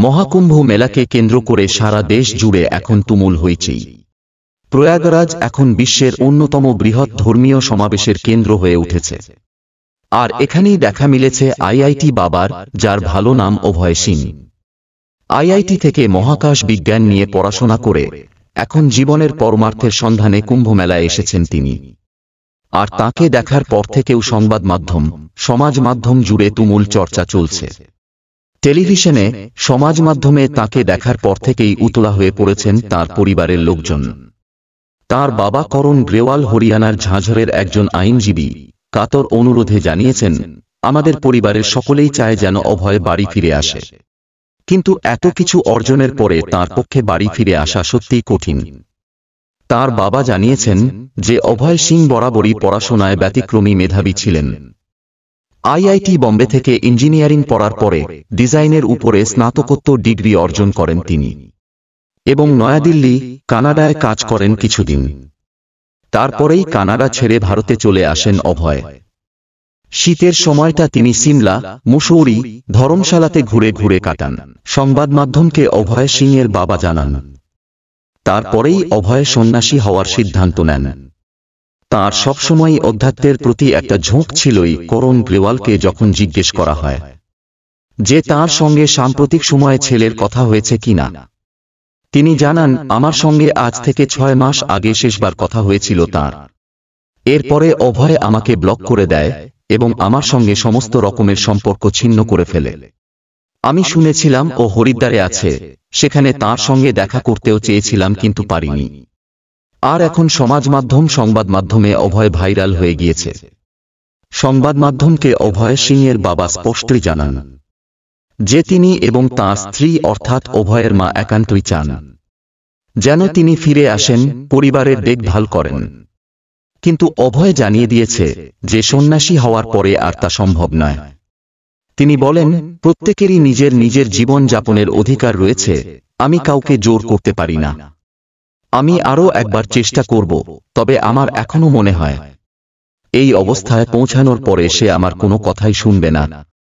মহাকুম্ভ মেলাকে কেন্দ্র করে সারা দেশ জুড়ে এখন তুমুল হইচই। প্রয়াগরাজ এখন বিশ্বের অন্যতম বৃহৎ ধর্মীয় সমাবেশের কেন্দ্র হয়ে উঠেছে। আর এখানেই দেখা মিলেছে আইআইটি বাবার, যার ভালো নাম অভয় সিং। আইআইটি থেকে মহাকাশ বিজ্ঞান নিয়ে পড়াশোনা করে এখন জীবনের পরমার্থের সন্ধানে কুম্ভমেলায় এসেছেন তিনি। আর তাকে দেখার পর থেকেও সংবাদ মাধ্যম, সমাজ মাধ্যম জুড়ে তুমুল চর্চা চলছে। টেলিভিশনে, সমাজ মাধ্যমে তাকে দেখার পর থেকেই উতলা হয়ে পড়েছেন তার পরিবারের লোকজন। তার বাবা করণ গ্রেওয়াল হরিয়ানার ঝাঁঝরের একজন আইনজীবী কাতর অনুরোধে জানিয়েছেন, আমাদের পরিবারের সকলেই চায় যেন অভয় বাড়ি ফিরে আসে, কিন্তু এত কিছু অর্জনের পরে তার পক্ষে বাড়ি ফিরে আসা সত্যিই কঠিন। তার বাবা জানিয়েছেন যে অভয় সিং বরাবরই পড়াশোনায় ব্যতিক্রমী মেধাবী ছিলেন। আইআইটি বম্বে থেকে ইঞ্জিনিয়ারিং পড়ার পরে ডিজাইনের উপরে স্নাতকোত্তর ডিগ্রি অর্জন করেন তিনি এবং নয়াদিল্লি, কানাডায় কাজ করেন কিছুদিন। তারপরেই কানাডা ছেড়ে ভারতে চলে আসেন অভয়। শীতের সময়টা তিনি সিমলা, মুসৌরি, ধর্মশালাতে ঘুরে ঘুরে কাটান। সংবাদ মাধ্যমকে অভয় সিংয়ের বাবা জানান। তারপরেই অভয় সন্ন্যাসী হওয়ার সিদ্ধান্ত নেন। তাঁর সবসময়ই অধ্যাত্মের প্রতি একটা ঝোঁক ছিলই। করণ গ্রেওয়ালকে যখন জিজ্ঞেস করা হয় যে তাঁর সঙ্গে সাম্প্রতিক সময়ে ছেলের কথা হয়েছে কিনা, তিনি জানান, আমার সঙ্গে আজ থেকে 6 মাস আগে শেষবার কথা হয়েছিল তাঁর। এরপরে অভয় আমাকে ব্লক করে দেয় এবং আমার সঙ্গে সমস্ত রকমের সম্পর্ক ছিন্ন করে ফেলে। আমি শুনেছিলাম ও হরিদ্বারে আছে, সেখানে তাঁর সঙ্গে দেখা করতেও চেয়েছিলাম কিন্তু পারিনি। আর এখন সংবাদ মাধ্যমে অভয় ভাইরাল হয়ে গিয়েছে। সংবাদ মাধ্যমকে অভয় সিংয়ের বাবা স্পষ্টই জানান যে তিনি এবং তাঁর স্ত্রী অর্থাৎ অভয়ের মা একান্তই চান যেন তিনি ফিরে আসেন, পরিবারের দেখভাল করেন। কিন্তু অভয় জানিয়ে দিয়েছে যে সন্ন্যাসী হওয়ার পরে আর তা সম্ভব নয়। তিনি বলেন, প্রত্যেকেরই নিজের নিজের জীবন যাপনের অধিকার রয়েছে, আমি কাউকে জোর করতে পারি না। আমি আরও একবার চেষ্টা করব, তবে আমার এখনো মনে হয় এই অবস্থায় পৌঁছানোর পরে সে আমার কোনো কথাই শুনবে না।